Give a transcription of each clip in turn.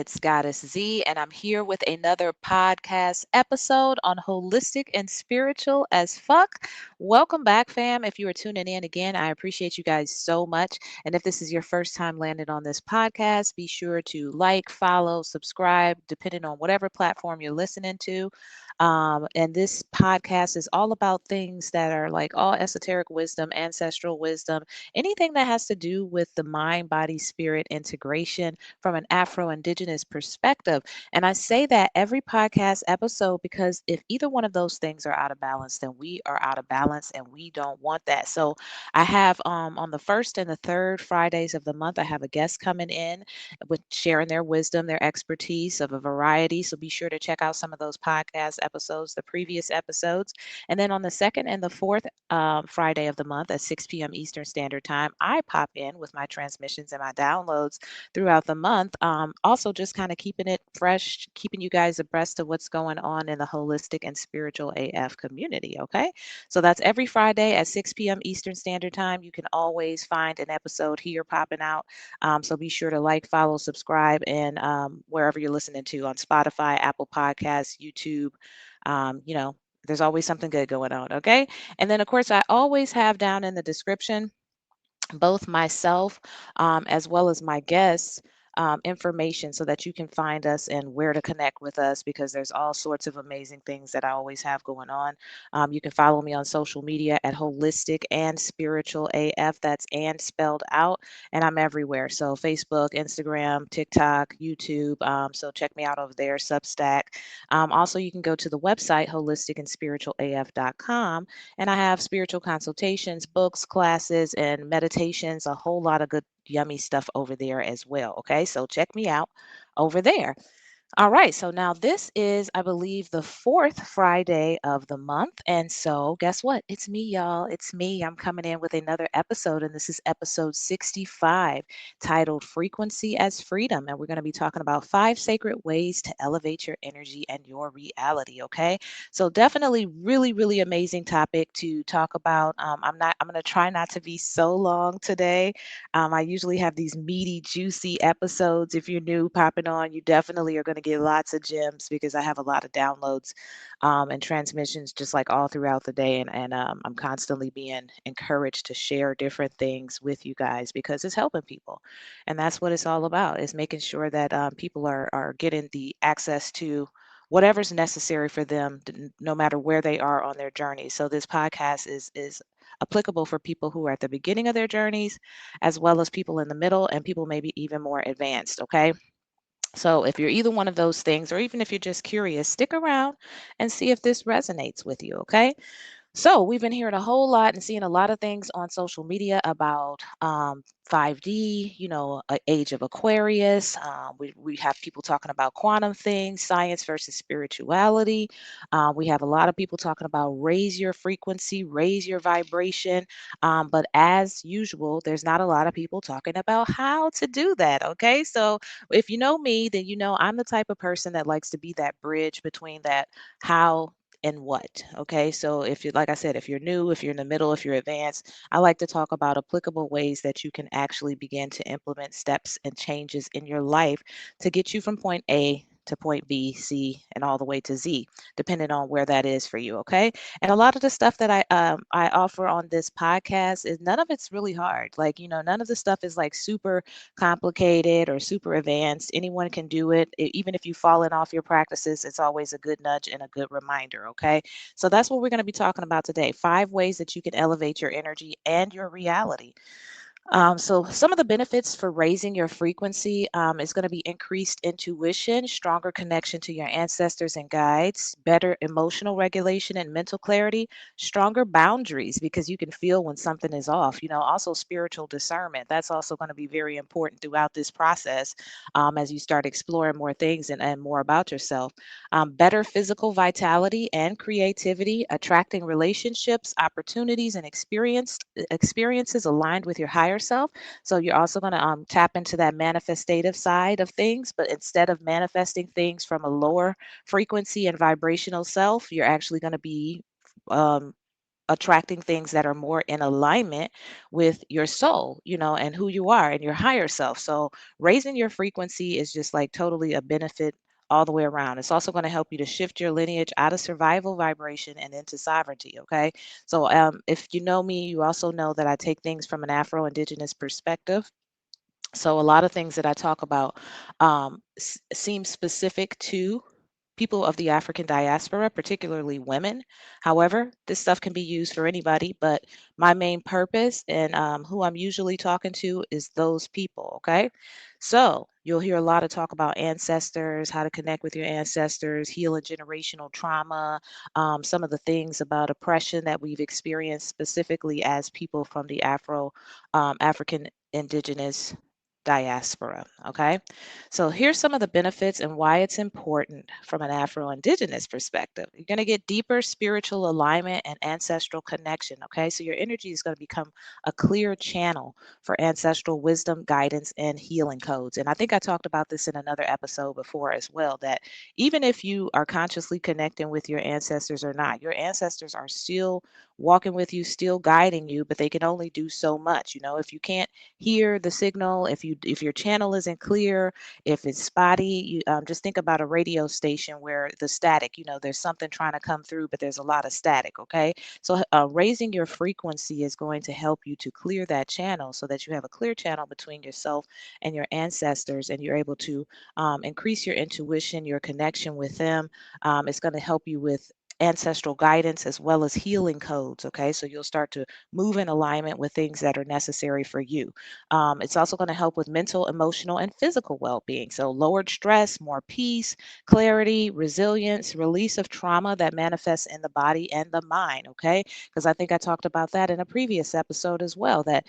It's Goddess Z, and I'm here with another podcast episode on holistic and spiritual as fuck. Welcome back, fam. If you are tuning in again, I appreciate you guys so much. And if this is your first time landing on this podcast, be sure to like, follow, subscribe, depending on whatever platform you're listening to. And this podcast is all about things that are like all esoteric wisdom, ancestral wisdom, anything that has to do with the mind, body, spirit integration from an Afro Indigenous perspective. And I say that every podcast episode because if either one of those things are out of balance, then we are out of balance and we don't want that. So I have on the first and the third Fridays of the month, I have a guest coming in with sharing their wisdom, their expertise of a variety. So be sure to check out some of those podcast episodes, the previous episodes. And then on the second and the fourth Friday of the month at 6 p.m. Eastern Standard Time, I pop in with my transmissions and my downloads throughout the month. Also, just kind of keeping it fresh, keeping you guys abreast of what's going on in the holistic and spiritual AF community. Okay. So that's every Friday at 6 p.m. Eastern Standard Time. You can always find an episode here popping out. So be sure to like, follow, subscribe, and wherever you're listening to on Spotify, Apple Podcasts, YouTube. There's always something good going on. Okay. And then, of course, I always have down in the description both myself as well as my guests information so that you can find us and where to connect with us because there's all sorts of amazing things that I always have going on. You can follow me on social media at holistic and spiritual AF. That's and spelled out, and I'm everywhere. So Facebook, Instagram, TikTok, YouTube. So check me out over there, Substack. Also, you can go to the website holisticandspiritualaf.com, and I have spiritual consultations, books, classes, and meditations, a whole lot of good, yummy stuff over there as well. Okay, so check me out over there. All right, so now this is, I believe, the fourth Friday of the month. And so, guess what? It's me, y'all. It's me. I'm coming in with another episode, and this is episode 65, titled Frequency as Freedom. And we're going to be talking about 5 sacred ways to elevate your energy and your reality. Okay, so definitely, really, really amazing topic to talk about. I'm going to try not to be so long today. I usually have these meaty, juicy episodes. If you're new popping on, you definitely are going to get lots of gems because I have a lot of downloads and transmissions just like all throughout the day. And I'm constantly being encouraged to share different things with you guys because it's helping people. And that's what it's all about, is making sure that people are getting the access to whatever's necessary for them, no matter where they are on their journey. So this podcast is applicable for people who are at the beginning of their journeys, as well as people in the middle and people maybe even more advanced. Okay. So if you're either one of those things, or even if you're just curious, stick around and see if this resonates with you. Okay. So we've been hearing a whole lot and seeing a lot of things on social media about 5D, age of Aquarius. We have people talking about quantum things, science versus spirituality. We have a lot of people talking about raise your frequency, raise your vibration. But as usual, there's not a lot of people talking about how to do that. Okay. So if you know me, then you know I'm the type of person that likes to be that bridge between that how and what. Okay. So if you, like I said, if you're new, if you're in the middle, if you're advanced, I like to talk about applicable ways that you can actually begin to implement steps and changes in your life to get you from point A to point B, C, and all the way to Z, depending on where that is for you. Okay. And a lot of the stuff that I offer on this podcast is none of it's really hard. Like, none of the stuff is like super complicated or super advanced. Anyone can do it. Even if you've fallen off your practices, it's always a good nudge and a good reminder. Okay. So that's what we're going to be talking about today: 5 ways that you can elevate your energy and your reality. So some of the benefits for raising your frequency is going to be increased intuition, stronger connection to your ancestors and guides, better emotional regulation and mental clarity, stronger boundaries because you can feel when something is off. Also spiritual discernment. That's also going to be very important throughout this process as you start exploring more things and more about yourself. Better physical vitality and creativity, attracting relationships, opportunities, and experiences aligned with your higher self. So you're also going to tap into that manifestative side of things, but instead of manifesting things from a lower frequency and vibrational self, you're actually going to be um, attracting things that are more in alignment with your soul, and who you are and your higher self. So raising your frequency is just like totally a benefit all the way around. It's also going to help you to shift your lineage out of survival vibration and into sovereignty. Okay. So if you know me, you also know that I take things from an Afro Indigenous perspective. So a lot of things that I talk about seem specific to people of the African diaspora, particularly women. However, this stuff can be used for anybody, but my main purpose and who I'm usually talking to is those people. Okay. So you'll hear a lot of talk about ancestors, how to connect with your ancestors, healing generational trauma, some of the things about oppression that we've experienced specifically as people from the African indigenous diaspora. Okay. So here's some of the benefits and why it's important from an Afro-Indigenous perspective. You're going to get deeper spiritual alignment and ancestral connection. Okay. So your energy is going to become a clear channel for ancestral wisdom, guidance, and healing codes. And I think I talked about this in another episode before as well, that even if you are consciously connecting with your ancestors or not, your ancestors are still walking with you, still guiding you, but they can only do so much. If you can't hear the signal, if your channel isn't clear, if it's spotty, you just think about a radio station where the static, there's something trying to come through, but there's a lot of static. Okay. So raising your frequency is going to help you to clear that channel so that you have a clear channel between yourself and your ancestors, and you're able to increase your intuition, your connection with them. It's going to help you with ancestral guidance as well as healing codes. Okay. So you'll start to move in alignment with things that are necessary for you. It's also going to help with mental, emotional, and physical well being. So, lowered stress, more peace, clarity, resilience, release of trauma that manifests in the body and the mind. Okay. Because I think I talked about that in a previous episode as well, that,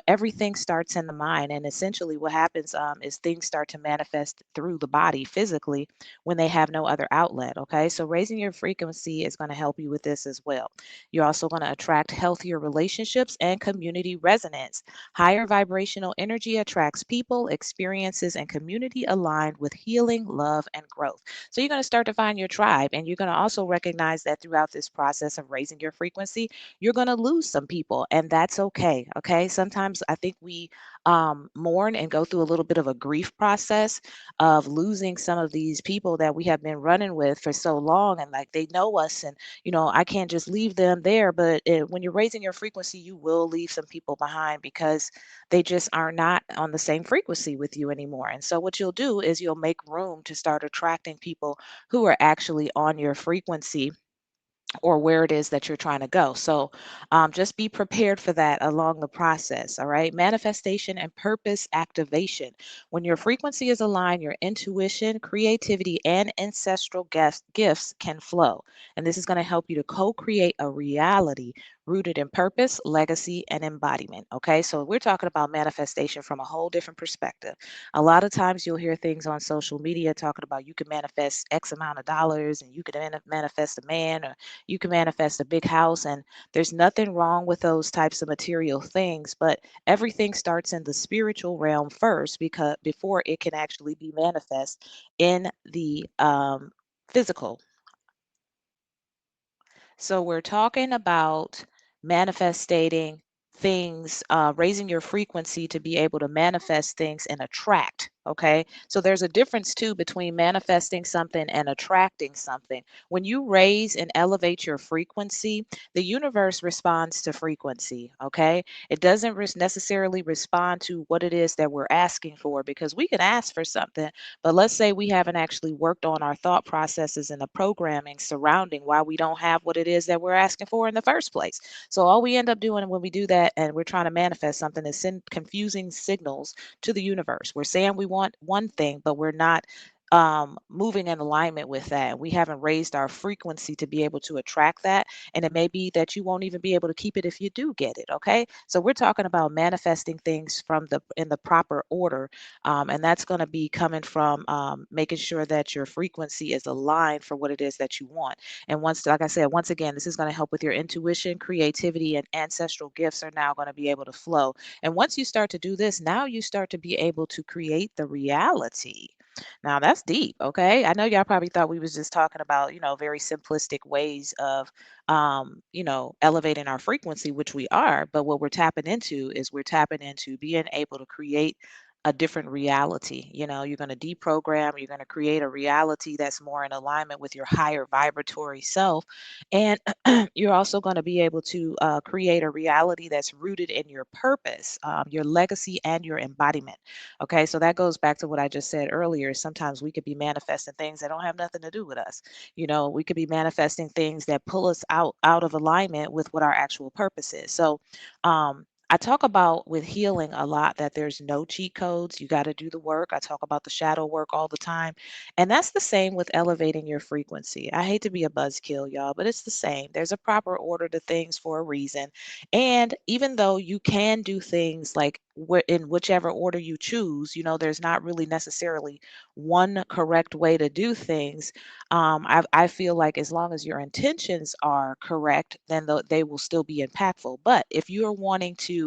everything starts in the mind. And essentially, what happens is things start to manifest through the body physically when they have no other outlet. Okay. So, raising your frequency is going to help you with this as well. You're also going to attract healthier relationships and community resonance. Higher vibrational energy attracts people, experiences, and community aligned with healing, love, and growth. So you're going to start to find your tribe, and you're going to also recognize that throughout this process of raising your frequency, you're going to lose some people, and that's okay. Okay. Sometimes I think we mourn and go through a little bit of a grief process of losing some of these people that we have been running with for so long, and like they know us, and I can't just leave them there. But when you're raising your frequency, you will leave some people behind because they just are not on the same frequency with you anymore. And so, what you'll do is you'll make room to start attracting people who are actually on your frequency or where it is that you're trying to go. So just be prepared for that along the process. All right. Manifestation and purpose activation. When your frequency is aligned, your intuition, creativity, and ancestral gifts can flow. And this is going to help you to co create a reality rooted in purpose, legacy, and embodiment. Okay. So we're talking about manifestation from a whole different perspective. A lot of times you'll hear things on social media talking about you can manifest X amount of dollars and you can manifest a man, or you can manifest a big house, and there's nothing wrong with those types of material things, but everything starts in the spiritual realm first, because before it can actually be manifest in the physical. So we're talking about manifesting things, raising your frequency to be able to manifest things and attract. Okay. So there's a difference too between manifesting something and attracting something. When you raise and elevate your frequency, the universe responds to frequency. Okay. It doesn't necessarily respond to what it is that we're asking for, because we can ask for something, but let's say we haven't actually worked on our thought processes and the programming surrounding why we don't have what it is that we're asking for in the first place. So all we end up doing when we do that and we're trying to manifest something is send confusing signals to the universe. We're saying we want one thing, but we're not moving in alignment with that. We haven't raised our frequency to be able to attract that. And it may be that you won't even be able to keep it if you do get it. Okay. So we're talking about manifesting things from the in the proper order, and that's going to be coming from making sure that your frequency is aligned for what it is that you want. And once, like I said, once again, this is going to help with your intuition, creativity, and ancestral gifts are now going to be able to flow. And once you start to do this, now you start to be able to create the reality Now that's deep, okay? I know y'all probably thought we was just talking about, very simplistic ways of elevating our frequency, which we are, but what we're tapping into is we're tapping into being able to create a different reality. You're going to deprogram, you're going to create a reality that's more in alignment with your higher vibratory self. And you're also going to be able to create a reality that's rooted in your purpose, your legacy, and your embodiment. Okay, so that goes back to what I just said earlier. Sometimes we could be manifesting things that don't have nothing to do with us. We could be manifesting things that pull us out of alignment with what our actual purpose is. So, I talk about with healing a lot that there's no cheat codes. You got to do the work. I talk about the shadow work all the time. And that's the same with elevating your frequency. I hate to be a buzzkill, y'all, but it's the same. There's a proper order to things for a reason. And even though you can do things like in whichever order you choose, there's not really necessarily one correct way to do things. I feel like as long as your intentions are correct, then they will still be impactful. But if you're wanting to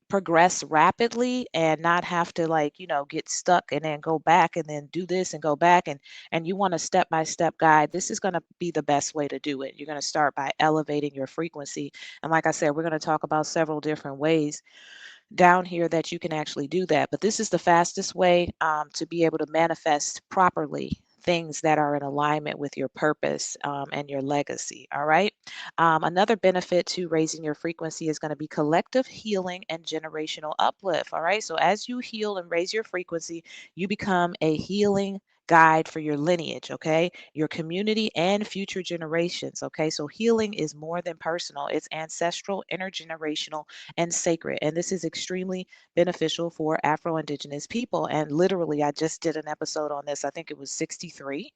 progress rapidly and not have to get stuck and then go back and then do this and go back and you want a step by step guide, this is going to be the best way to do it. You're going to start by elevating your frequency. And like I said, we're going to talk about several different ways down here that you can actually do that. But this is the fastest way to be able to manifest properly things that are in alignment with your purpose and your legacy. All right. Another benefit to raising your frequency is going to be collective healing and generational uplift. All right. So as you heal and raise your frequency, you become a healing guide for your lineage, okay, your community and future generations, okay. So healing is more than personal, it's ancestral, intergenerational, and sacred. And this is extremely beneficial for Afro Indigenous people. And literally, I just did an episode on this. I think it was 63,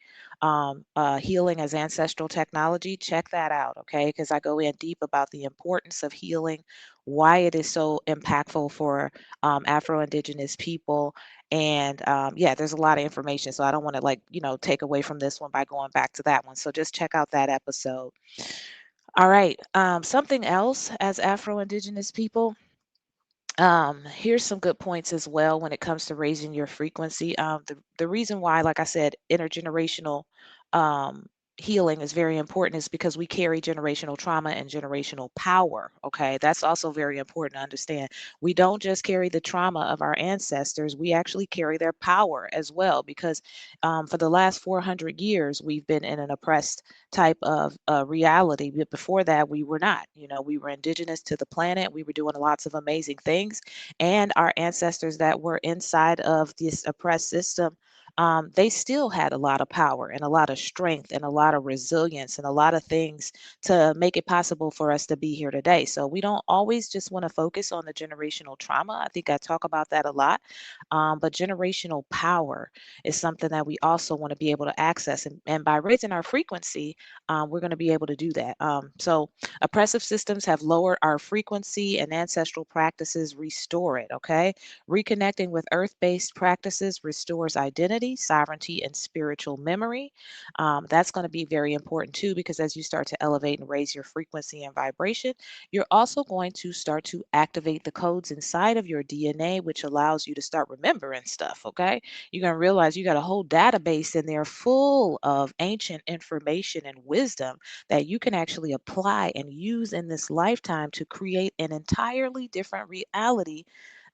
healing as ancestral technology. Check that out, okay? Because I go in deep about the importance of healing, why it is so impactful for Afro Indigenous people. And yeah, there's a lot of information. So I don't want to take away from this one by going back to that one. So just check out that episode. All right. Something else as Afro Indigenous people, here's some good points as well when it comes to raising your frequency. The reason why, like I said, intergenerational um, healing is very important is because we carry generational trauma and generational power. Okay, that's also very important to understand. We don't just carry the trauma of our ancestors, we actually carry their power as well because for the last 400 years, we've been in an oppressed type of reality. But before that, we were not. We were indigenous to the planet. We were doing lots of amazing things. And our ancestors that were inside of this oppressed system, they still had a lot of power and a lot of strength and a lot of resilience and a lot of things to make it possible for us to be here today. So we don't always just want to focus on the generational trauma. I think I talk about that a lot. But generational power is something that we also want to be able to access. And by raising our frequency, we're going to be able to do that. So, oppressive systems have lowered our frequency, and ancestral practices restore it. Okay. Reconnecting with earth based practices restores identity, sovereignty, and spiritual memory. That's going to be very important too, because as you start to elevate and raise your frequency and vibration, you're also going to start to activate the codes inside of your DNA, which allows you to start remembering stuff. Okay. You're going to realize you got a whole database in there full of ancient information and wisdom that you can actually apply and use in this lifetime to create an entirely different reality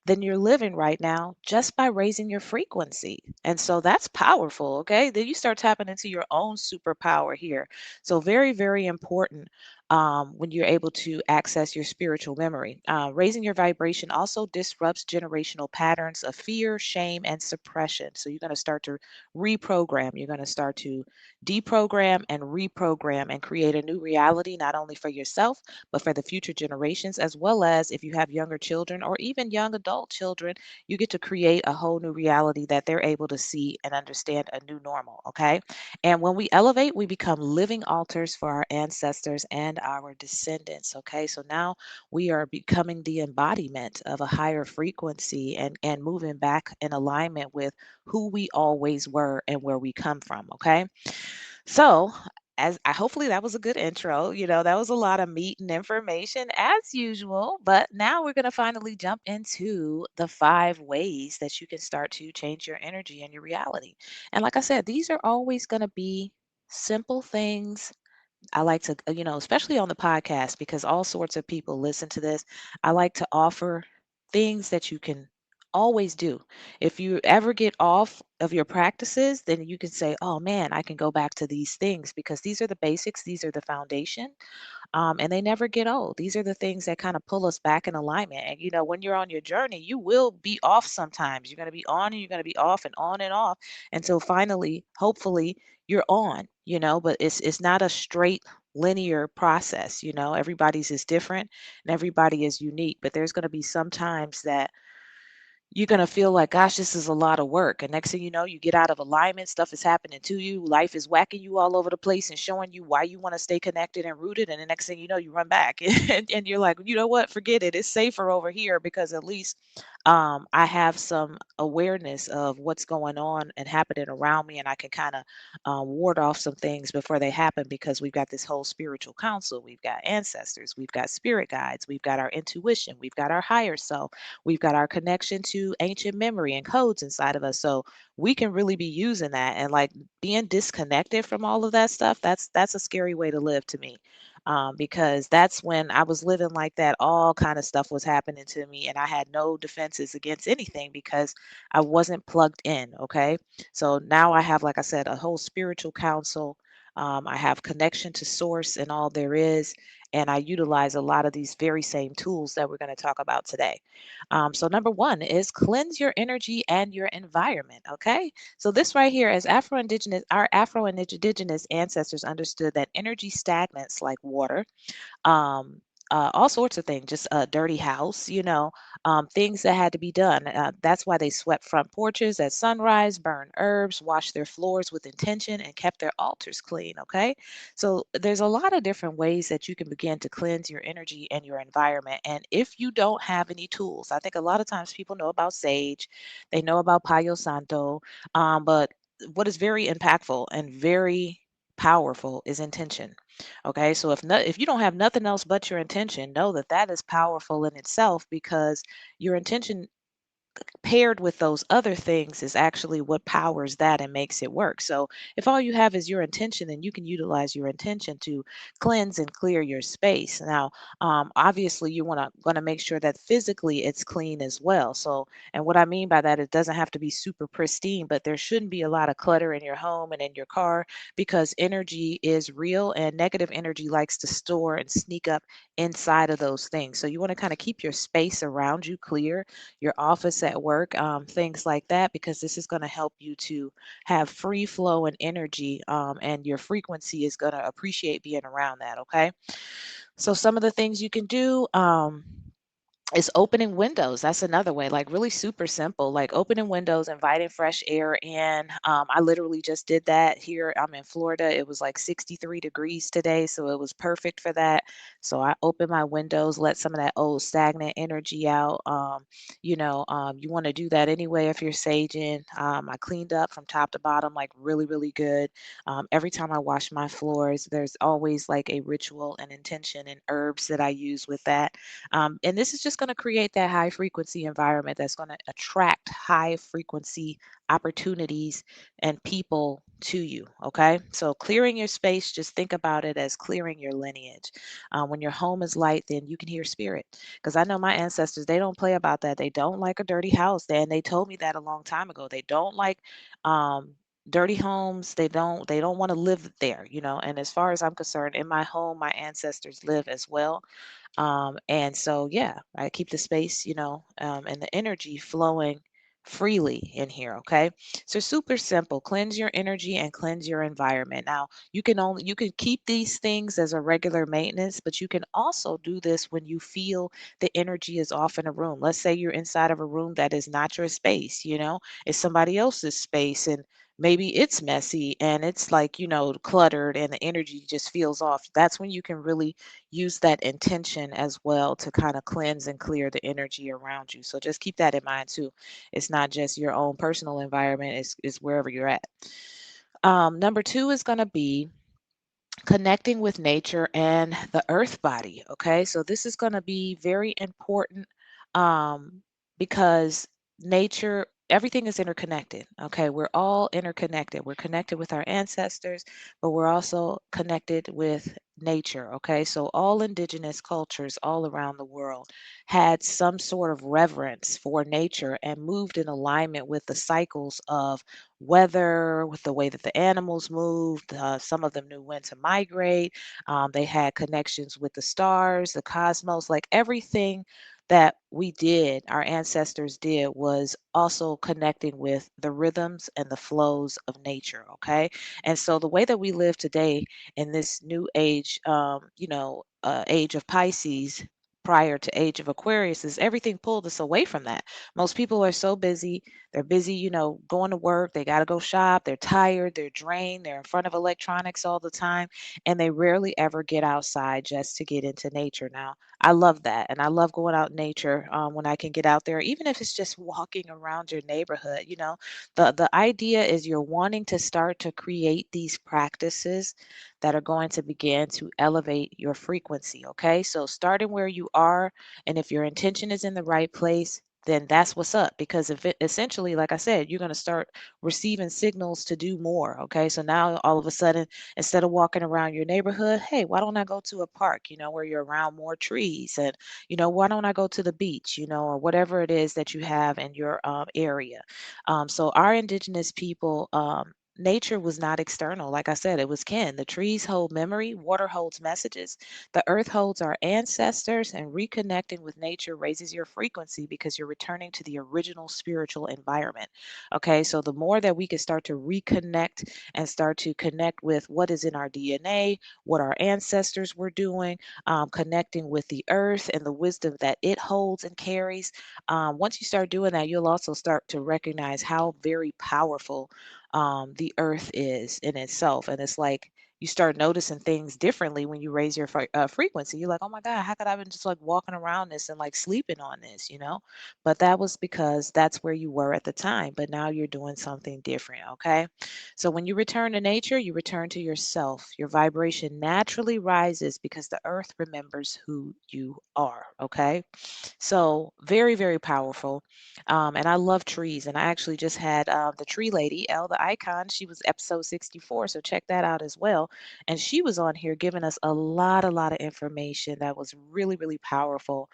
than you're living right now just by raising your frequency. And so that's powerful, okay? Then you start tapping into your own superpower here. So, very, very important when you're able to access your spiritual memory. Raising your vibration also disrupts generational patterns of fear, shame, and suppression. So, you're going to start to reprogram. You're going to start to deprogram and reprogram and create a new reality, not only for yourself, but for the future generations, as well as if you have younger children or even young adult children, you get to create a whole new reality that they're able to see and understand a new normal. Okay. And when we elevate, we become living altars for our ancestors and our descendants. Okay. So now we are becoming the embodiment of a higher frequency and moving back in alignment with who we always were and where we come from. Okay. So, as I hopefully that was a good intro. That was a lot of meat and information as usual. But now we're going to finally jump into the 5 ways that you can start to change your energy and your reality. And like I said, these are always going to be simple things. I like to, especially on the podcast, because all sorts of people listen to this. I like to offer things that you can always do. If you ever get off of your practices, then you can say, oh man, I can go back to these things because these are the basics, these are the foundation, and they never get old. These are the things that kind of pull us back in alignment. And when you're on your journey, you will be off sometimes. You're going to be on and you're going to be off and off until finally, hopefully, you're on. But it's not a straight linear process. Everybody's is different and everybody is unique. But there's going to be some times that you're going to feel like, gosh, this is a lot of work. And next thing you know, you get out of alignment, stuff is happening to you, life is whacking you all over the place and showing you why you want to stay connected and rooted. And the next thing you know, you run back and you're like, you know what, forget it. It's safer over here because at least I have some awareness of what's going on and happening around me. And I can kind of ward off some things before they happen because we've got this whole spiritual council. We've got ancestors, we've got spirit guides, we've got our intuition, we've got our higher self. We've got our connection to ancient memory and codes inside of us. So we can really be using that and like being disconnected from all of that stuff. That's a scary way to live to me. Because that's when I was living like that, all kind of stuff was happening to me, and I had no defenses against anything because I wasn't plugged in. Okay, so now I have, like I said, a whole spiritual counsel. I have connection to source and all there is, and I utilize a lot of these very same tools that we're going to talk about today. So number one is cleanse your energy and your environment. Okay. So this right here, as our Afro-Indigenous ancestors understood that energy stagnants like water, um, all sorts of things, just a dirty house, things that had to be done. That's why they swept front porches at sunrise, burned herbs, washed their floors with intention, and kept their altars clean. Okay. So there's a lot of different ways that you can begin to cleanse your energy and your environment. And if you don't have any tools, I think a lot of times people know about sage, they know about Palo Santo, but what is very impactful and very powerful is intention. Okay, so if you don't have nothing else but your intention, know that that is powerful in itself because your intention paired with those other things is actually what powers that and makes it work. So if all you have is your intention, then you can utilize your intention to cleanse and clear your space. Now, obviously, you want to make sure that physically it's clean as well. So, and what I mean by that, it doesn't have to be super pristine, but there shouldn't be a lot of clutter in your home and in your car because energy is real and negative energy likes to store and sneak up inside of those things. So you want to kind of keep your space around you clear, your office at work, things like that, because this is going to help you to have free flow and energy, and your frequency is going to appreciate being around that. Okay. So, some of the things you can do. Is opening windows. That's another way, like really super simple, like opening windows, inviting fresh air in. I literally just did that here. I'm in Florida. It was like 63 degrees today, so it was perfect for that. So I opened my windows, let some of that old stagnant energy out. You want to do that anyway if you're saging. I cleaned up from top to bottom, like really, really good. Every time I wash my floors, there's always like a ritual and intention and herbs that I use with that, and this is just going to create that high frequency environment that's going to attract high frequency opportunities and people to you. Okay. So clearing your space, just think about it as clearing your lineage. When your home is light, then you can hear spirit. Because I know my ancestors, they don't play about that. They don't like a dirty house. And they told me that a long time ago. They don't like dirty homes. They don't want to live there, and as far as I'm concerned, in my home my ancestors live as well. And so, yeah, I keep the space, and the energy flowing freely in here. Okay. So super simple. Cleanse your energy and cleanse your environment. Now, you can keep these things as a regular maintenance, but you can also do this when you feel the energy is off in a room. Let's say you're inside of a room that is not your space, it's somebody else's space, and maybe it's messy and it's like, cluttered and the energy just feels off. That's when you can really use that intention as well to kind of cleanse and clear the energy around you. So just keep that in mind too. It's not just your own personal environment, it's wherever you're at. Number two is going to be connecting with nature and the earth body. Okay, so this is going to be very important, um, because nature, everything is interconnected. Okay, we're all interconnected. We're connected with our ancestors, but we're also connected with nature. Okay, so all indigenous cultures all around the world had some sort of reverence for nature and moved in alignment with the cycles of weather, with the way that the animals moved. Some of them knew when to migrate. They had connections with the stars, the cosmos, like everything that we did, our ancestors did, was also connecting with the rhythms and the flows of nature. Okay. And so the way that we live today in this new age, age of Pisces, prior to age of Aquarius, is everything pulled us away from that. Most people are so busy, they're busy, going to work, they got to go shop, they're tired, they're drained, they're in front of electronics all the time, and they rarely ever get outside just to get into nature. Now, I love that. And I love going out in nature, when I can get out there, even if it's just walking around your neighborhood. The idea is you're wanting to start to create these practices that are going to begin to elevate your frequency. Okay. So starting where you are, and if your intention is in the right place, then that's what's up. Because if it essentially, like I said, you're going to start receiving signals to do more. Okay. So now all of a sudden, instead of walking around your neighborhood, hey, why don't I go to a park, where you're around more trees? And, why don't I go to the beach, or whatever it is that you have in your area? So our indigenous people, nature was not external. Like I said, it was kin. The trees hold memory, water holds messages, the earth holds our ancestors, and reconnecting with nature raises your frequency because you're returning to the original spiritual environment. Okay, so the more that we can start to reconnect and start to connect with what is in our DNA, what our ancestors were doing, connecting with the earth and the wisdom that it holds and carries. Once you start doing that, you'll also start to recognize how very powerful, the earth is in itself. And it's like you start noticing things differently when you raise your frequency. You're like, oh my God, how could I have been just like walking around this and like sleeping on this? But that was because that's where you were at the time. But now you're doing something different. Okay. So when you return to nature, you return to yourself. Your vibration naturally rises because the earth remembers who you are. Okay. So very, very powerful. And I love trees. And I actually just had the tree lady, Elle the Icon. She was episode 64. So check that out as well. And she was on here giving us a lot of information that was really, really powerful,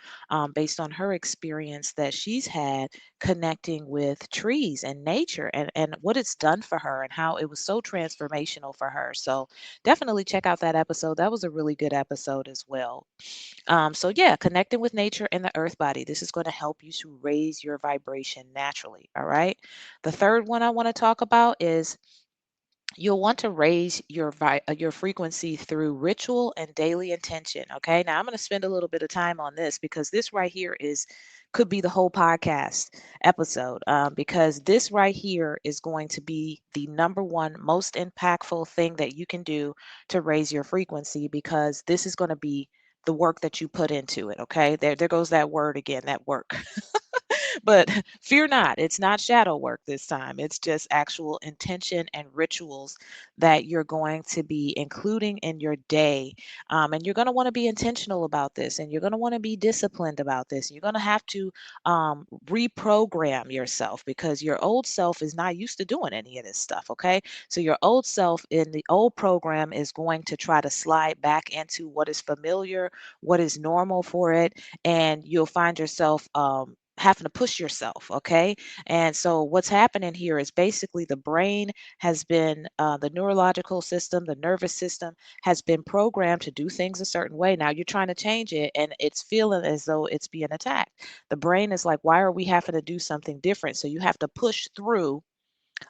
based on her experience that she's had connecting with trees and nature, and what it's done for her and how it was so transformational for her. So definitely check out that episode. That was a really good episode as well. So yeah, connecting with nature and the earth body. This is going to help you to raise your vibration naturally. All right. The third one I want to talk about is you'll want to raise your frequency through ritual and daily intention. Okay. Now I'm going to spend a little bit of time on this because this right here is could be the whole podcast episode, because this right here is going to be the number one most impactful thing that you can do to raise your frequency, because this is going to be the work that you put into it. Okay. There goes that word again, that work. But fear not, it's not shadow work this time. It's just actual intention and rituals that you're going to be including in your day. And you're going to want to be intentional about this, and you're going to want to be disciplined about this. You're going to have to reprogram yourself, because your old self is not used to doing any of this stuff. Okay. So your old self in the old program is going to try to slide back into what is familiar, what is normal for it, and you'll find yourself having to push yourself. Okay. And so what's happening here is basically the brain has been, the neurological system, the nervous system has been programmed to do things a certain way. Now you're trying to change it, and it's feeling as though it's being attacked. The brain is like, why are we having to do something different? So you have to push through,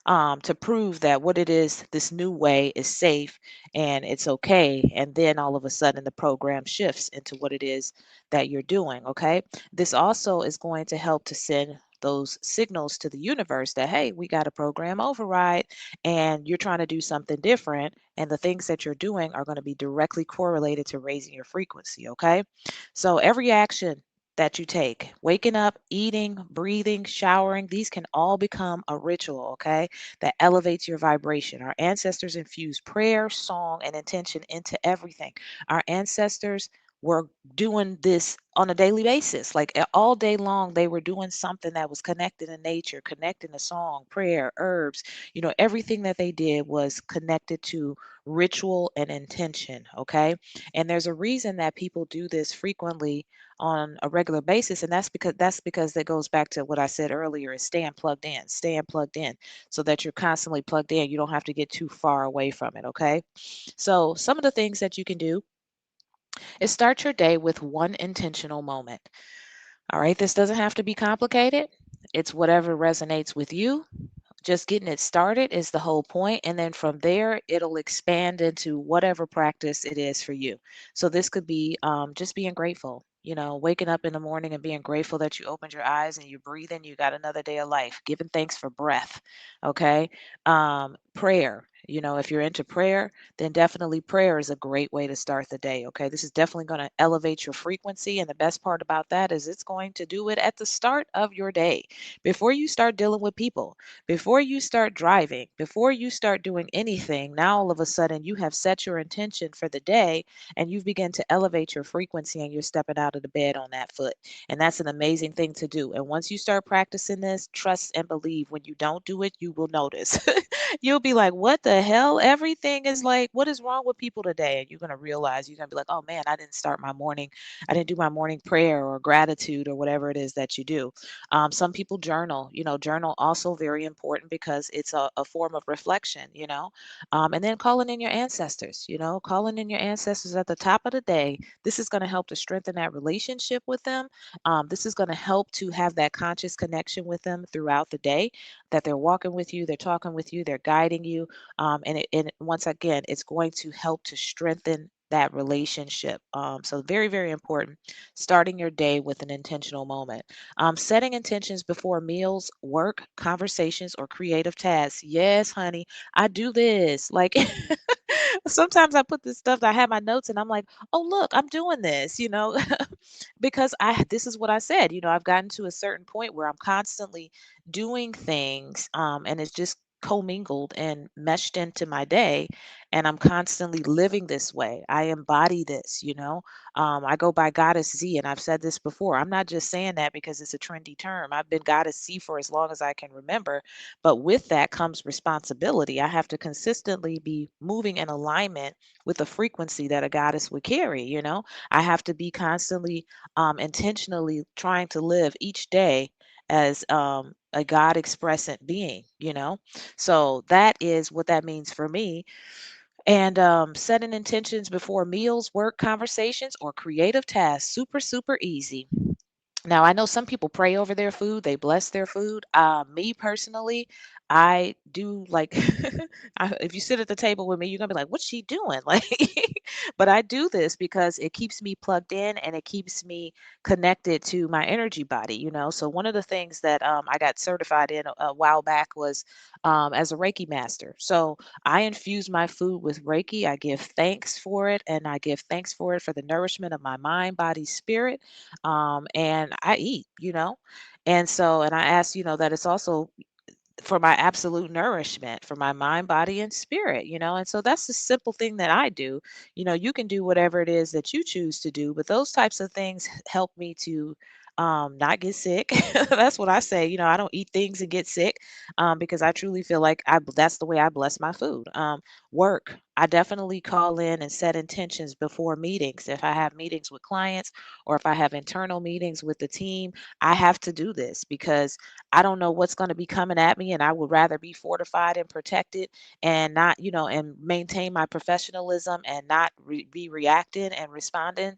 to prove that what it is, this new way is safe and it's okay. And then all of a sudden, the program shifts into what it is that you're doing. Okay. This also is going to help to send those signals to the universe that, hey, we got a program override and you're trying to do something different. And the things that you're doing are going to be directly correlated to raising your frequency. Okay. So every action that you take. Waking up, eating, breathing, showering, these can all become a ritual, okay, that elevates your vibration. Our ancestors infused prayer, song, and intention into everything. Our ancestors were doing this on a daily basis. Like all day long, they were doing something that was connected to nature, connecting to song, prayer, herbs. Everything that they did was connected to ritual and intention, okay? And there's a reason that people do this frequently on a regular basis, and that's because that goes back to what I said earlier, is staying plugged in so that you're constantly plugged in. You don't have to get too far away from it, okay? So some of the things that you can do is start your day with one intentional moment. All right, this doesn't have to be complicated. It's whatever resonates with you. Just getting it started is the whole point, and then from there it'll expand into whatever practice it is for you. So this could be just being grateful, waking up in the morning and being grateful that you opened your eyes and you're breathing, you got another day of life, giving thanks for breath. Okay. Prayer, if you're into prayer, then definitely prayer is a great way to start the day. Okay, this is definitely going to elevate your frequency, and the best part about that is it's going to do it at the start of your day, before you start dealing with people, before you start driving, before you start doing anything. Now all of a sudden you have set your intention for the day, and you've begun to elevate your frequency, and you're stepping out of the bed on that foot. And that's an amazing thing to do. And once you start practicing this, trust and believe, when you don't do it, you will notice. You'll be like, what the hell? Everything is like, what is wrong with people today? And you're going to realize, you're going to be like, oh man, I didn't start my morning. I didn't do my morning prayer or gratitude or whatever it is that you do. Some people journal. Journal also very important because it's a form of reflection. And then calling in your ancestors. Calling in your ancestors at the top of the day. This is going to help to strengthen that relationship with them. This is going to help to have that conscious connection with them throughout the day. That they're walking with you, they're talking with you, they're guiding you, and once again, it's going to help to strengthen that relationship. So very, very important. Starting your day with an intentional moment. Setting intentions before meals, work, conversations, or creative tasks. Yes, honey, I do this. Like sometimes I put this stuff, I have my notes, and I'm like, oh, look, I'm doing this, because this is what I said. I've gotten to a certain point where I'm constantly doing things, and it's just commingled and meshed into my day, and I'm constantly living this way. I embody this. I go by Goddess Z, and I've said this before. I'm not just saying that because it's a trendy term. I've been Goddess Z for as long as I can remember, but with that comes responsibility. I have to consistently be moving in alignment with the frequency that a goddess would carry. I have to be constantly, intentionally trying to live each day as a God expressant being. So that is what that means for me. And setting intentions before meals, work, conversations, or creative tasks, super, super easy. Now, I know some people pray over their food, they bless their food. Me personally, I do like, if you sit at the table with me, you're gonna be like, what's she doing? Like, but I do this because it keeps me plugged in and it keeps me connected to my energy body. So, one of the things that I got certified in a while back was as a Reiki master. So, I infuse my food with Reiki. I give thanks for it, and I give thanks for it for the nourishment of my mind, body, spirit, and I eat. And I ask, that it's also for my absolute nourishment for my mind, body, and spirit. And so that's the simple thing that I do. You can do whatever it is that you choose to do, but those types of things help me to not get sick. That's what I say. I don't eat things and get sick, because I truly feel like that's the way I bless my food. Work. I definitely call in and set intentions before meetings. If I have meetings with clients or if I have internal meetings with the team, I have to do this because I don't know what's going to be coming at me, and I would rather be fortified and protected and not, and maintain my professionalism and not be reacting and responding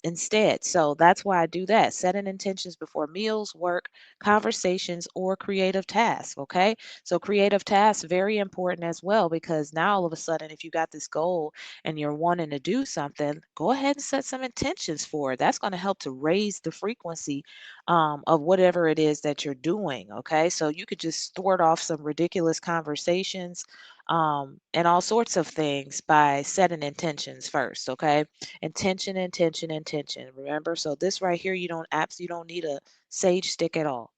instead. So that's why I do that. Setting intentions before meals, work, conversations, or creative tasks. Okay. So creative tasks, very important as well, because now all of a sudden, if you got this goal and you're wanting to do something, go ahead and set some intentions for it. That's going to help to raise the frequency of whatever it is that you're doing. Okay. So you could just thwart off some ridiculous conversations. and all sorts of things by setting intentions first. Okay, intention, intention, intention. Remember, so this right here, you don't need a sage stick at all.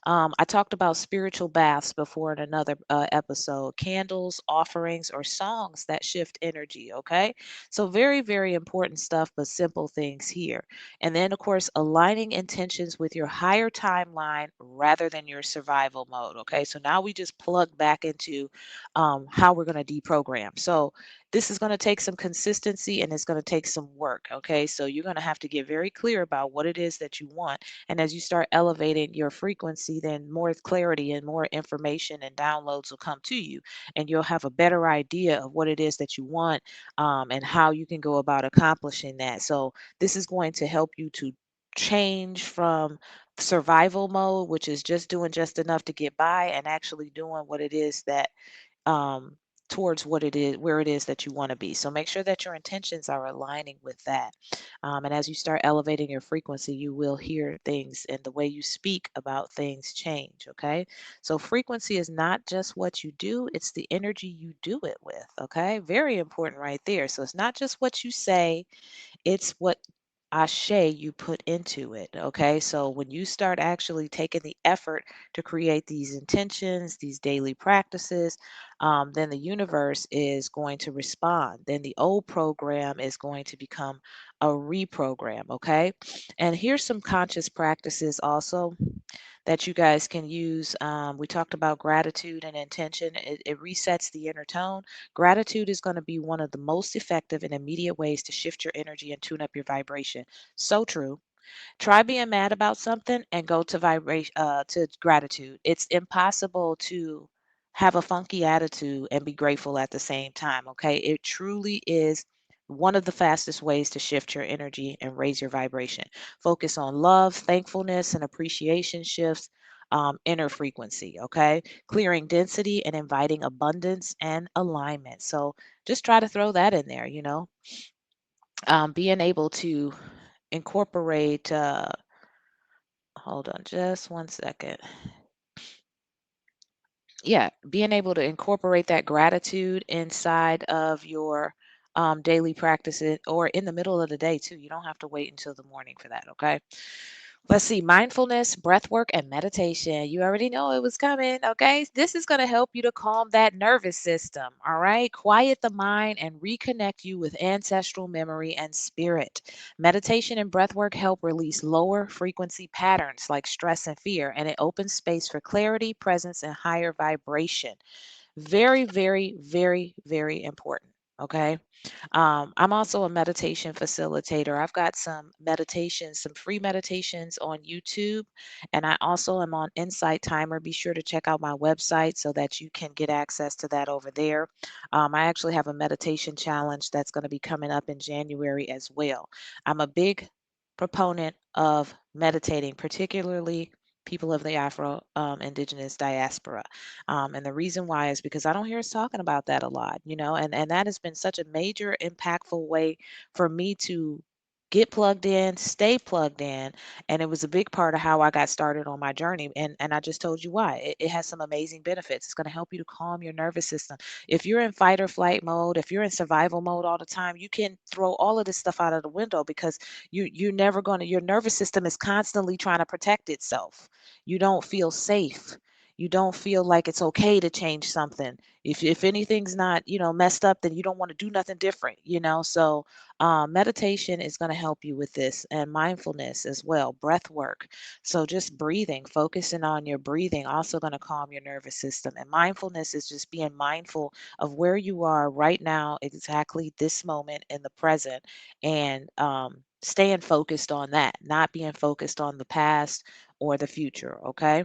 I talked about spiritual baths before in another episode, candles, offerings, or songs that shift energy. Okay. So, very, very important stuff, but simple things here. And then, of course, aligning intentions with your higher timeline rather than your survival mode. Okay. So, now we just plug back into how we're going to deprogram. So, this is going to take some consistency and it's going to take some work. Okay. So, you're going to have to get very clear about what it is that you want, and as you start elevating your frequency, then more clarity and more information and downloads will come to you. And you'll have a better idea of what it is that you want, and how you can go about accomplishing that. So, this is going to help you to change from survival mode, which is just doing just enough to get by, and actually doing what it is that um, towards what it is, where it is that you want to be. So make sure that your intentions are aligning with that. And as you start elevating your frequency, you will hear things and the way you speak about things change. Okay. So frequency is not just what you do, it's the energy you do it with. Okay. Very important right there. So it's not just what you say, it's what ashe you put into it. Okay. So when you start actually taking the effort to create these intentions, these daily practices, then the universe is going to respond. Then the old program is going to become a reprogram. Okay. And here's some conscious practices also that you guys can use. We talked about gratitude and intention, it resets the inner tone. Gratitude is going to be one of the most effective and immediate ways to shift your energy and tune up your vibration. So true. Try being mad about something and go to vibration to gratitude. It's impossible to have a funky attitude and be grateful at the same time, okay? It truly is one of the fastest ways to shift your energy and raise your vibration. Focus on love, thankfulness, and appreciation shifts inner frequency, okay? Clearing density and inviting abundance and alignment. So just try to throw that in there, being able to incorporate hold on just one second. Yeah, being able to incorporate that gratitude inside of your daily practices or in the middle of the day too. You don't have to wait until the morning for that, okay? Let's see, mindfulness, breath work, and meditation. You already know it was coming, okay? This is going to help you to calm that nervous system, all right? Quiet the mind and reconnect you with ancestral memory and spirit. Meditation and breath work help release lower frequency patterns like stress and fear, and it opens space for clarity, presence, and higher vibration. Very, very, very, very important, okay? I'm also a meditation facilitator. I've got some meditations, some free meditations on YouTube, and I also am on Insight Timer. Be sure to check out my website so that you can get access to that over there. I actually have a meditation challenge that's going to be coming up in January as well. I'm a big proponent of meditating, particularly people of the Afro Indigenous diaspora. And the reason why is because I don't hear us talking about that a lot, and that has been such a major, impactful way for me to get plugged in, stay plugged in. And it was a big part of how I got started on my journey. And I just told you why. It has some amazing benefits. It's going to help you to calm your nervous system. If you're in fight or flight mode, if you're in survival mode all the time, you can throw all of this stuff out of the window because you're never going to, your nervous system is constantly trying to protect itself. You don't feel safe. You don't feel like it's okay to change something. If anything's not, messed up, then you don't want to do nothing different. So meditation is going to help you with this, and mindfulness as well, breath work. So just breathing, focusing on your breathing, also going to calm your nervous system. And mindfulness is just being mindful of where you are right now, exactly this moment in the present, and staying focused on that, not being focused on the past or the future. Okay.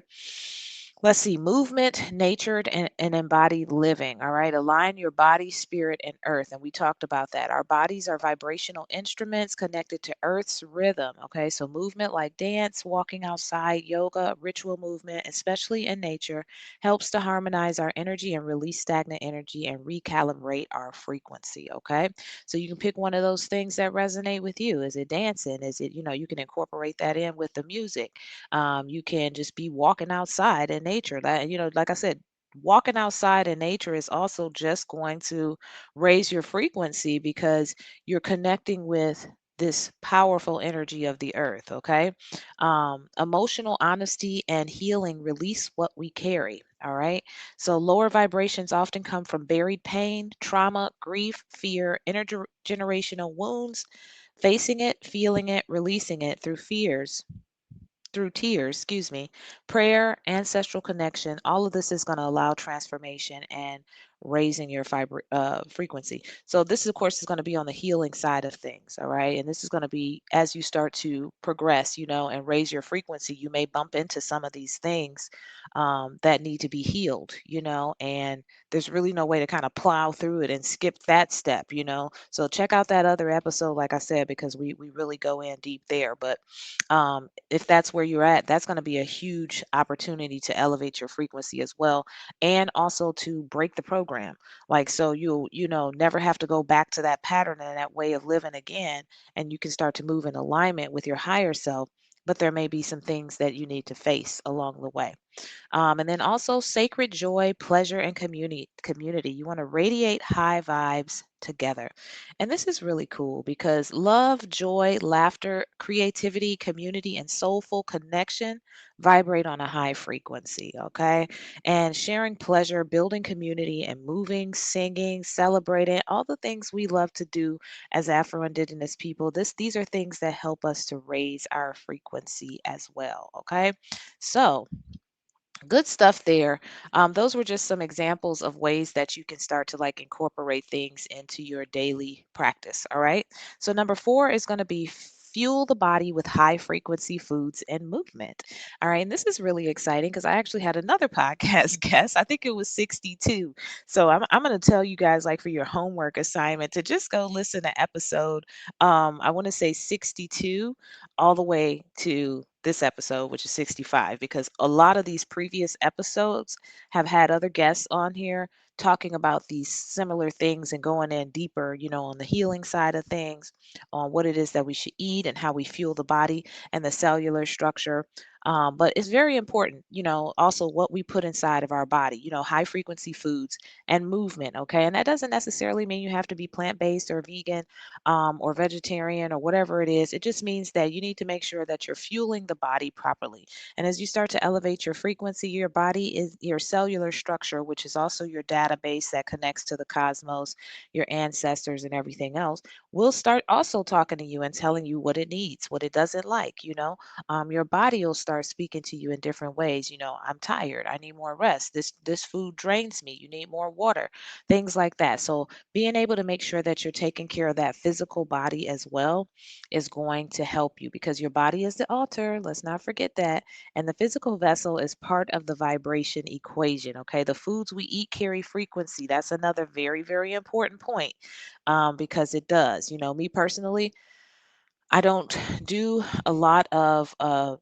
Let's see, movement, natured, and embodied living. All right. Align your body, spirit, and earth. And we talked about that. Our bodies are vibrational instruments connected to earth's rhythm. Okay. So movement like dance, walking outside, yoga, ritual movement, especially in nature, helps to harmonize our energy and release stagnant energy and recalibrate our frequency. Okay. So you can pick one of those things that resonate with you. Is it dancing? Is it, you can incorporate that in with the music. You can just be walking outside in nature. Like I said, walking outside in nature is also just going to raise your frequency because you're connecting with this powerful energy of the earth. Okay. Emotional honesty and healing release what we carry. All right. So lower vibrations often come from buried pain, trauma, grief, fear, intergenerational wounds. Facing it, feeling it, releasing it through tears, excuse me, prayer, ancestral connection, all of this is going to allow transformation and raising your frequency. So this, of course, is going to be on the healing side of things, all right? And this is going to be as you start to progress, and raise your frequency, you may bump into some of these things that need to be healed, and there's really no way to kind of plow through it and skip that step. So check out that other episode, like I said, because we really go in deep there. But if that's where you're at, that's going to be a huge opportunity to elevate your frequency as well, and also to break the program. Like, so you'll never have to go back to that pattern and that way of living again, and you can start to move in alignment with your higher self. But there may be some things that you need to face along the way. And then also sacred joy, pleasure, and community. You want to radiate high vibes together. And this is really cool because love, joy, laughter, creativity, community, and soulful connection vibrate on a high frequency. Okay. And sharing pleasure, building community, and moving, singing, celebrating, all the things we love to do as Afro Indigenous people. These are things that help us to raise our frequency as well. Okay. So, good stuff there. Those were just some examples of ways that you can start to like incorporate things into your daily practice. All right. So, number four is going to be fuel the body with high frequency foods and movement. All right. And this is really exciting because I actually had another podcast guest. I think it was 62. So, I'm going to tell you guys, like, for your homework assignment, to just go listen to episode, I want to say 62 all the way to this episode, which is 65, because a lot of these previous episodes have had other guests on here talking about these similar things and going in deeper, on the healing side of things, on what it is that we should eat and how we fuel the body and the cellular structure. But it's very important, also what we put inside of our body, high frequency foods and movement. Okay. And that doesn't necessarily mean you have to be plant based or vegan or vegetarian or whatever it is. It just means that you need to make sure that you're fueling the body properly. And as you start to elevate your frequency, your body is your cellular structure, which is also your database that connects to the cosmos, your ancestors, and everything else, will start also talking to you and telling you what it needs, what it doesn't like. Your body will start speaking to you in different ways. I'm tired. I need more rest. This food drains me. You need more water. Things like that. So being able to make sure that you're taking care of that physical body as well is going to help you because your body is the altar. Let's not forget that. And the physical vessel is part of the vibration equation. Okay. The foods we eat carry frequency. That's another very, very important point because it does. Me personally, I don't do a lot of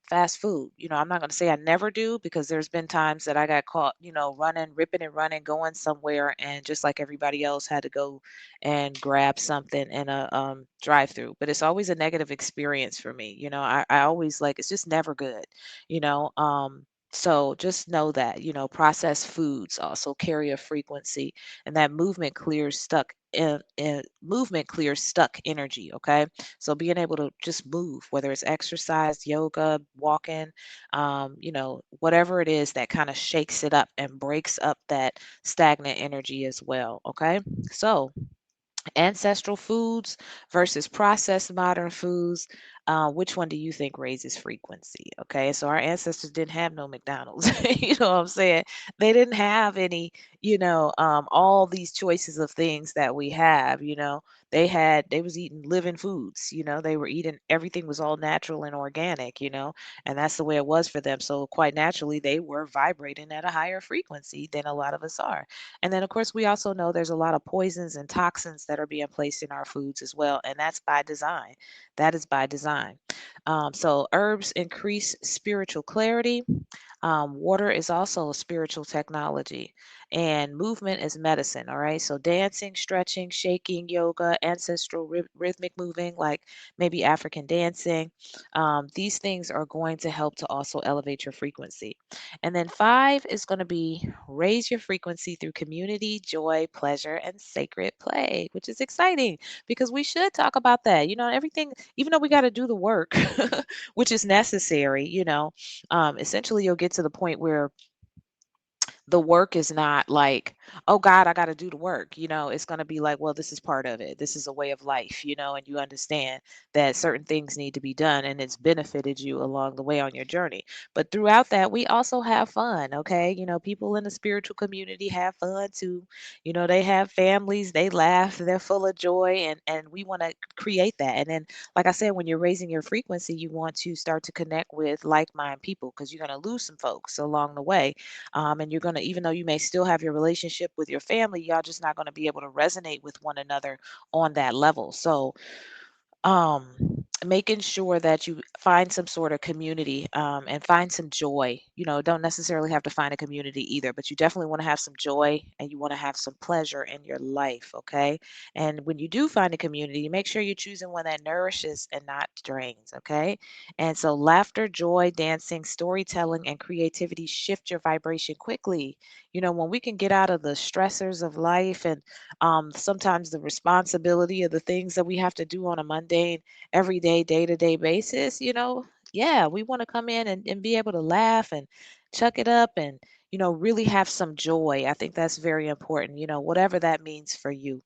fast food. I'm not going to say I never do because there's been times that I got caught, running, ripping and running, going somewhere, and just like everybody else, had to go and grab something in a drive-through. But it's always a negative experience for me. I always like it's just never good. You know. So just know that processed foods also carry a frequency, and that movement clears stuck energy. Okay. So being able to just move, whether it's exercise, yoga, walking, whatever it is that kind of shakes it up and breaks up that stagnant energy as well. Okay. So ancestral foods versus processed modern foods, which one do you think raises frequency? Okay, so our ancestors didn't have no McDonald's. You know what I'm saying? They didn't have any, all these choices of things that we have. They was eating living foods. They were eating, everything was all natural and organic. And that's the way it was for them. So quite naturally, they were vibrating at a higher frequency than a lot of us are. And then, of course, we also know there's a lot of poisons and toxins that are being placed in our foods as well. And that's by design. That is by design. So, herbs increase spiritual clarity. Water is also a spiritual technology, and movement is medicine. All right. So, dancing, stretching, shaking, yoga, ancestral rhythmic moving, like maybe African dancing, these things are going to help to also elevate your frequency. And then five is going to be raise your frequency through community, joy, pleasure, and sacred play, which is exciting because we should talk about that. Everything, even though we got to do the work, which is necessary, essentially you'll get to the point where the work is not like, oh God, I got to do the work. It's going to be like, well, this is part of it. This is a way of life, and you understand that certain things need to be done and it's benefited you along the way on your journey. But throughout that, we also have fun. Okay. People in the spiritual community have fun too. They have families, they laugh, they're full of joy, and we want to create that. And then, like I said, when you're raising your frequency, you want to start to connect with like-minded people because you're going to lose some folks along the way, and you're going to, even though you may still have your relationship with your family, y'all just not going to be able to resonate with one another on that level. So, making sure that you find some sort of community, and find some joy. Don't necessarily have to find a community either, but you definitely want to have some joy and you want to have some pleasure in your life. Okay. And when you do find a community, make sure you're choosing one that nourishes and not drains. Okay. And so laughter, joy, dancing, storytelling, and creativity shift your vibration quickly. When we can get out of the stressors of life and, sometimes the responsibility of the things that we have to do on a mundane, everyday, day to day basis, yeah, we want to come in and be able to laugh and chuck it up and, really have some joy. I think that's very important, whatever that means for you.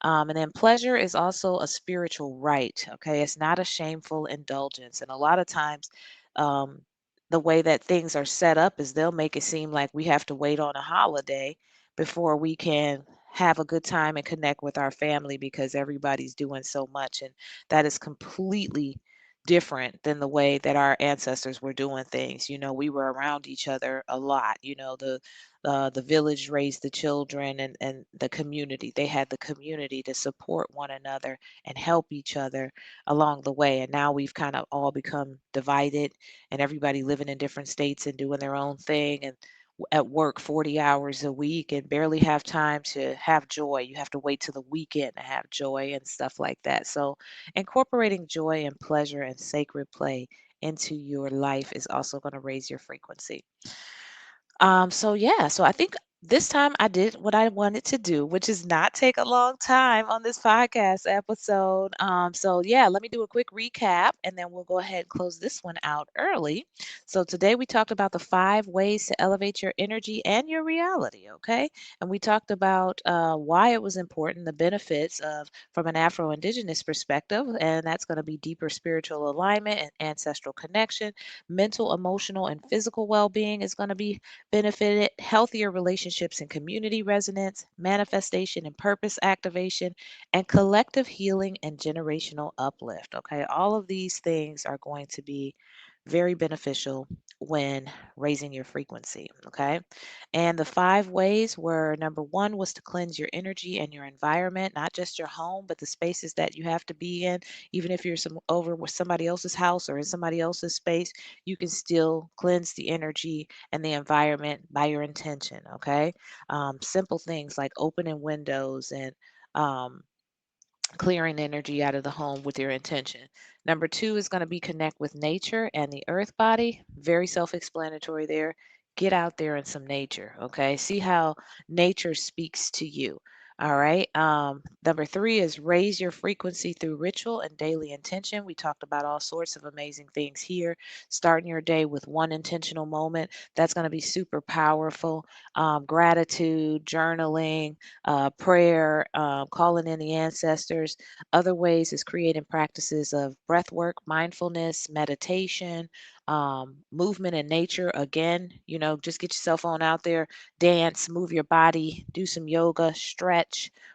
And then pleasure is also a spiritual right. Okay. It's not a shameful indulgence. And a lot of times, um, the way that things are set up is they'll make it seem like we have to wait on a holiday before we can have a good time and connect with our family because everybody's doing so much. And that is completely different than the way that our ancestors were doing things. We were around each other a lot. The village raised the children, and the community. They had the community to support one another and help each other along the way. And now we've kind of all become divided, and everybody living in different states and doing their own thing. And at work 40 hours a week and barely have time to have joy. You have to wait till the weekend to have joy and stuff like that. So, incorporating joy and pleasure and sacred play into your life is also going to raise your frequency. So yeah, so I think this time I did what I wanted to do, which is not take a long time on this podcast episode. So yeah, let me do a quick recap and then we'll go ahead and close this one out early. So today we talked about the 5 ways to elevate your energy and your reality, okay? And we talked about why it was important, the benefits of from an Afro-Indigenous perspective, and that's going to be deeper spiritual alignment and ancestral connection, mental, emotional, and physical well-being is going to be benefited, healthier relationships and community resonance, manifestation and purpose activation, and collective healing and generational uplift. Okay, all of these things are going to be very beneficial when raising your frequency. Okay, and the 5 ways were: number one was to cleanse your energy and your environment, not just your home, but the spaces that you have to be in. Even if you're over with somebody else's house or in somebody else's space, you can still cleanse the energy and the environment by your intention. Okay. Simple things like opening windows and, um, clearing energy out of the home with your intention. Number two is going to be connect with nature and the earth body. Very self explanatory there. Get out there in some nature. Okay. See how nature speaks to you. All right. Number three is raise your frequency through ritual and daily intention. We talked about all sorts of amazing things here. Starting your day with one intentional moment. That's going to be super powerful. Gratitude, journaling, prayer, calling in the ancestors. Other ways is creating practices of breath work, mindfulness, meditation, movement in nature. Again, just get your cell phone out there, dance, move your body, do some yoga, stretch.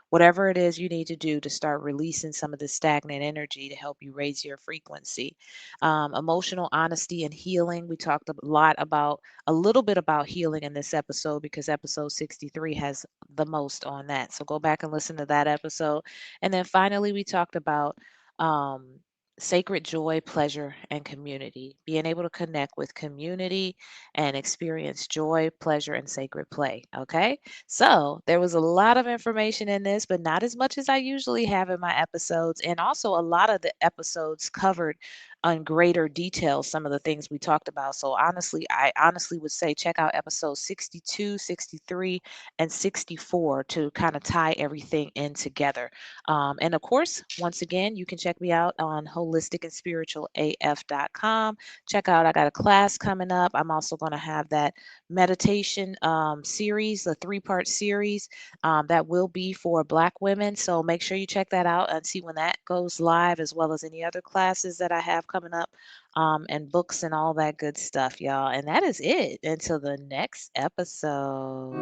Whatever it is you need to do to start releasing some of the stagnant energy to help you raise your frequency. Emotional honesty and healing. We talked a little bit about healing in this episode because episode 63 has the most on that. So go back and listen to that episode. And then finally, we talked about, um, sacred joy, pleasure, and community. Being able to connect with community and experience joy, pleasure, and sacred play. Okay. So there was a lot of information in this, but not as much as I usually have in my episodes. And also, a lot of the episodes covered on greater detail some of the things we talked about. So honestly, I honestly would say check out episodes 62, 63, and 64 to kind of tie everything in together. And of course, once again, you can check me out on holisticandspiritualaf.com. Check out, I got a class coming up. I'm also going to have that meditation series, a three-part series that will be for Black women. So make sure you check that out and see when that goes live, as well as any other classes that I have coming up, and books and all that good stuff, y'all. And that is it until the next episode.